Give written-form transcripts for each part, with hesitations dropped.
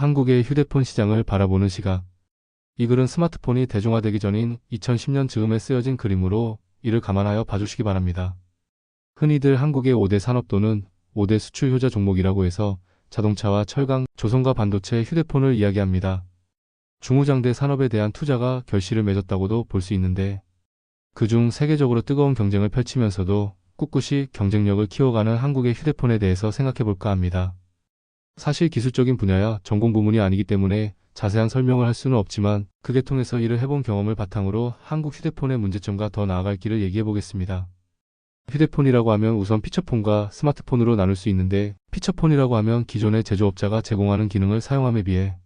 한국의 휴대폰 시장을 바라보는 시각. 이 글은 스마트폰이 대중화되기 전인 2010년 즈음에 쓰여진 그림으로 이를 감안하여 봐주시기 바랍니다. 흔히들 한국의 5대 산업 또는 5대 수출 효자 종목이라고 해서 자동차와 철강, 조선과 반도체, 휴대폰을 이야기합니다. 중후장대 산업에 대한 투자가 결실을 맺었다고도 볼 수 있는데 그중 세계적으로 뜨거운 경쟁을 펼치면서도 꿋꿋이 경쟁력을 키워가는 한국의 휴대폰에 대해서 생각해볼까 합니다. 사실 기술적인 분야야 전공 부문이 아니기 때문에 자세한 설명을 할 수는 없지만 그 계통에서 일을 해본 경험을 바탕으로 한국 휴대폰의 문제점과 더 나아갈 길을 얘기해보겠습니다. 휴대폰이라고 하면 우선 피처폰과 스마트폰으로 나눌 수 있는데 피처폰이라고 하면 기존의 제조업자가 제공하는 기능을 사용함에 비해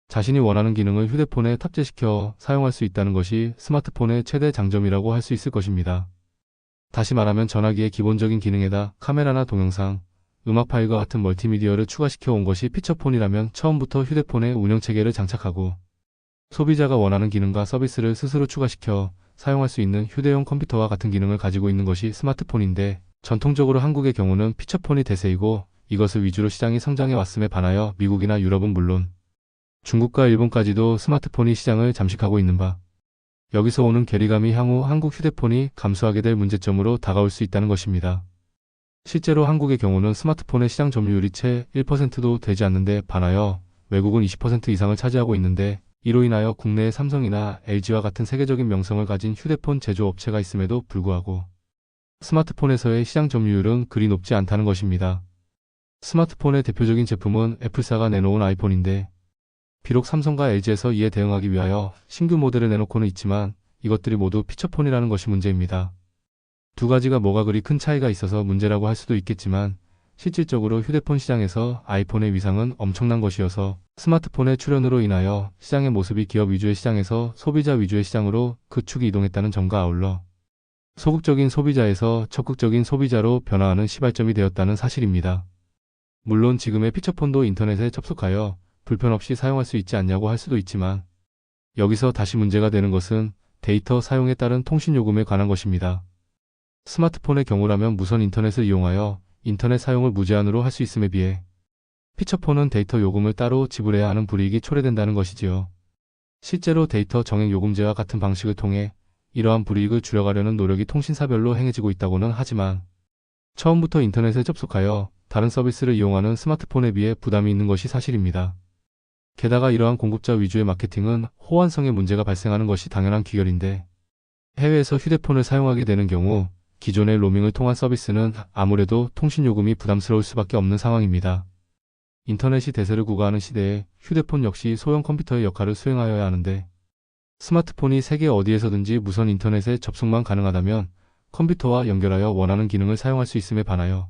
자신이 원하는 기능을 휴대폰에 탑재시켜 사용할 수 있다는 것이 스마트폰의 최대 장점이라고 할 수 있을 것입니다. 다시 말하면 전화기의 기본적인 기능에다 카메라나 동영상, 음악 파일과 같은 멀티미디어를 추가시켜 온 것이 피처폰이라면 처음부터 휴대폰에 운영체계를 장착하고 소비자가 원하는 기능과 서비스를 스스로 추가시켜 사용할 수 있는 휴대용 컴퓨터와 같은 기능을 가지고 있는 것이 스마트폰인데 전통적으로 한국의 경우는 피처폰이 대세이고 이것을 위주로 시장이 성장해 왔음에 반하여 미국이나 유럽은 물론 중국과 일본까지도 스마트폰이 시장을 잠식하고 있는 바 여기서 오는 괴리감이 향후 한국 휴대폰이 감수하게 될 문제점으로 다가올 수 있다는 것입니다. 실제로 한국의 경우는 스마트폰의 시장 점유율이 채 1%도 되지 않는데 반하여 외국은 20% 이상을 차지하고 있는데 이로 인하여 국내에 삼성이나 LG와 같은 세계적인 명성을 가진 휴대폰 제조업체가 있음에도 불구하고 스마트폰에서의 시장 점유율은 그리 높지 않다는 것입니다. 스마트폰의 대표적인 제품은 애플사가 내놓은 아이폰인데 비록 삼성과 LG에서 이에 대응하기 위하여 신규 모델을 내놓고는 있지만 이것들이 모두 피처폰이라는 것이 문제입니다. 두 가지가 뭐가 그리 큰 차이가 있어서 문제라고 할 수도 있겠지만 실질적으로 휴대폰 시장에서 아이폰의 위상은 엄청난 것이어서 스마트폰의 출현으로 인하여 시장의 모습이 기업 위주의 시장에서 소비자 위주의 시장으로 그 축이 이동했다는 점과 아울러 소극적인 소비자에서 적극적인 소비자로 변화하는 시발점이 되었다는 사실입니다. 물론 지금의 피처폰도 인터넷에 접속하여 불편 없이 사용할 수 있지 않냐고 할 수도 있지만 여기서 다시 문제가 되는 것은 데이터 사용에 따른 통신 요금에 관한 것입니다. 스마트폰의 경우라면 무선 인터넷을 이용하여 인터넷 사용을 무제한으로 할 수 있음에 비해 피처폰은 데이터 요금을 따로 지불해야 하는 불이익이 초래된다는 것이지요. 실제로 데이터 정액 요금제와 같은 방식을 통해 이러한 불이익을 줄여가려는 노력이 통신사별로 행해지고 있다고는 하지만 처음부터 인터넷에 접속하여 다른 서비스를 이용하는 스마트폰에 비해 부담이 있는 것이 사실입니다. 게다가 이러한 공급자 위주의 마케팅은 호환성에 문제가 발생하는 것이 당연한 귀결인데 해외에서 휴대폰을 사용하게 되는 경우 기존의 로밍을 통한 서비스는 아무래도 통신요금이 부담스러울 수밖에 없는 상황입니다. 인터넷이 대세를 구가하는 시대에 휴대폰 역시 소형 컴퓨터의 역할을 수행하여야 하는데 스마트폰이 세계 어디에서든지 무선 인터넷에 접속만 가능하다면 컴퓨터와 연결하여 원하는 기능을 사용할 수 있음에 반하여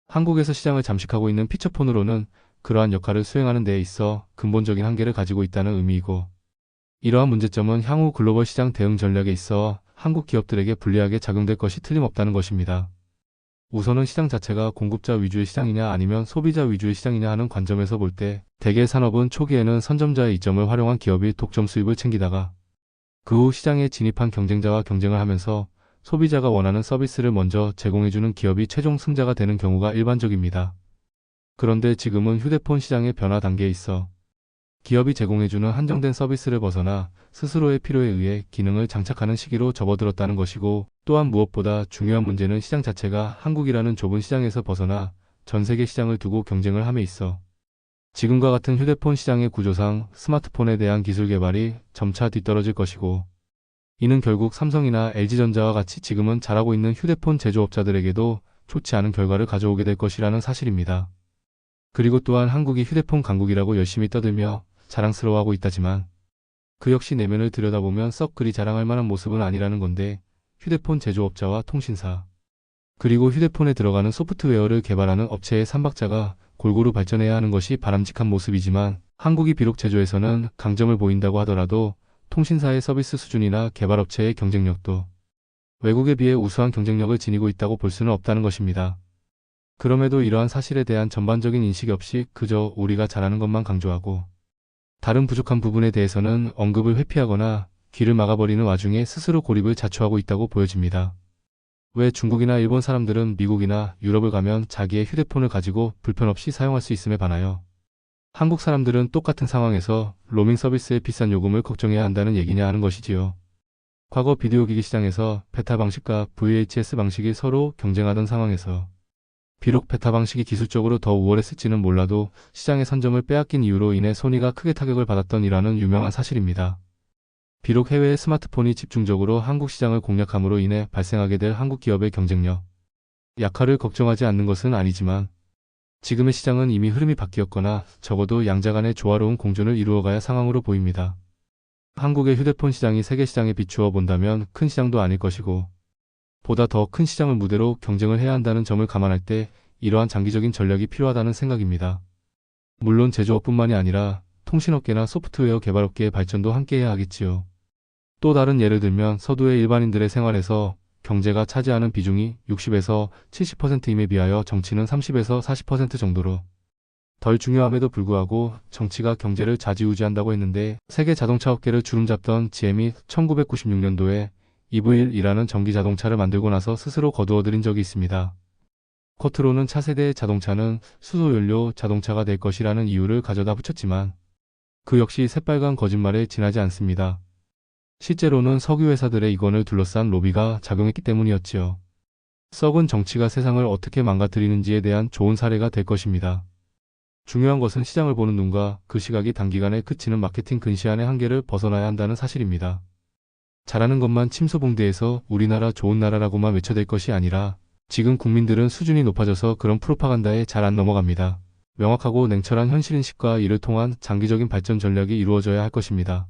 한국에서 시장을 잠식하고 있는 피처폰으로는 그러한 역할을 수행하는 데에 있어 근본적인 한계를 가지고 있다는 의미이고 이러한 문제점은 향후 글로벌 시장 대응 전략에 있어 한국 기업들에게 불리하게 작용될 것이 틀림없다는 것입니다. 우선은 시장 자체가 공급자 위주의 시장이냐 아니면 소비자 위주의 시장이냐 하는 관점에서 볼 때 대개 산업은 초기에는 선점자의 이점을 활용한 기업이 독점 수입을 챙기다가 그 후 시장에 진입한 경쟁자와 경쟁을 하면서 소비자가 원하는 서비스를 먼저 제공해주는 기업이 최종 승자가 되는 경우가 일반적입니다. 그런데 지금은 휴대폰 시장의 변화 단계에 있어 기업이 제공해주는 한정된 서비스를 벗어나 스스로의 필요에 의해 기능을 장착하는 시기로 접어들었다는 것이고 또한 무엇보다 중요한 문제는 시장 자체가 한국이라는 좁은 시장에서 벗어나 전 세계 시장을 두고 경쟁을 함에 있어 지금과 같은 휴대폰 시장의 구조상 스마트폰에 대한 기술 개발이 점차 뒤떨어질 것이고 이는 결국 삼성이나 LG전자와 같이 지금은 잘하고 있는 휴대폰 제조업자들에게도 좋지 않은 결과를 가져오게 될 것이라는 사실입니다. 그리고 또한 한국이 휴대폰 강국이라고 열심히 떠들며 자랑스러워하고 있다지만 그 역시 내면을 들여다보면 썩 그리 자랑할 만한 모습은 아니라는 건데 휴대폰 제조업자와 통신사 그리고 휴대폰에 들어가는 소프트웨어를 개발하는 업체의 삼박자가 골고루 발전해야 하는 것이 바람직한 모습이지만 한국이 비록 제조에서는 강점을 보인다고 하더라도 통신사의 서비스 수준이나 개발업체의 경쟁력도 외국에 비해 우수한 경쟁력을 지니고 있다고 볼 수는 없다는 것입니다. 그럼에도 이러한 사실에 대한 전반적인 인식이 없이 그저 우리가 잘하는 것만 강조하고 다른 부족한 부분에 대해서는 언급을 회피하거나 귀를 막아버리는 와중에 스스로 고립을 자초하고 있다고 보여집니다. 왜 중국이나 일본 사람들은 미국이나 유럽을 가면 자기의 휴대폰을 가지고 불편 없이 사용할 수 있음에 반하여 한국 사람들은 똑같은 상황에서 로밍 서비스의 비싼 요금을 걱정해야 한다는 얘기냐 하는 것이지요. 과거 비디오 기기 시장에서 베타 방식과 VHS 방식이 서로 경쟁하던 상황에서 비록 베타 방식이 기술적으로 더 우월했을지는 몰라도 시장의 선점을 빼앗긴 이유로 인해 소니가 크게 타격을 받았던 이라는 유명한 사실입니다. 비록 해외의 스마트폰이 집중적으로 한국 시장을 공략함으로 인해 발생하게 될 한국 기업의 경쟁력 약화를 걱정하지 않는 것은 아니지만 지금의 시장은 이미 흐름이 바뀌었거나 적어도 양자 간의 조화로운 공존을 이루어가야 상황으로 보입니다. 한국의 휴대폰 시장이 세계 시장에 비추어 본다면 큰 시장도 아닐 것이고 보다 더 큰 시장을 무대로 경쟁을 해야 한다는 점을 감안할 때 이러한 장기적인 전략이 필요하다는 생각입니다. 물론 제조업뿐만이 아니라 통신업계나 소프트웨어 개발업계의 발전도 함께해야 하겠지요. 또 다른 예를 들면 서두의 일반인들의 생활에서 경제가 차지하는 비중이 60에서 70%임에 비하여 정치는 30에서 40% 정도로 덜 중요함에도 불구하고 정치가 경제를 좌지우지한다고 했는데 세계 자동차 업계를 주름잡던 GM이 1996년도에 EV1이라는 전기 자동차를 만들고 나서 스스로 거두어들인 적이 있습니다. 겉으로는 차세대의 자동차는 수소연료 자동차가 될 것이라는 이유를 가져다 붙였지만 그 역시 새빨간 거짓말에 지나지 않습니다. 실제로는 석유 회사들의 이권을 둘러싼 로비가 작용했기 때문이었지요. 썩은 정치가 세상을 어떻게 망가뜨리는지에 대한 좋은 사례가 될 것입니다. 중요한 것은 시장을 보는 눈과 그 시각이 단기간에 그치는 마케팅 근시안의 한계를 벗어나야 한다는 사실입니다. 잘하는 것만 침소봉대해서 우리나라 좋은 나라라고만 외쳐댈 것이 아니라 지금 국민들은 수준이 높아져서 그런 프로파간다에 잘 안 넘어갑니다. 명확하고 냉철한 현실인식과 이를 통한 장기적인 발전 전략이 이루어져야 할 것입니다.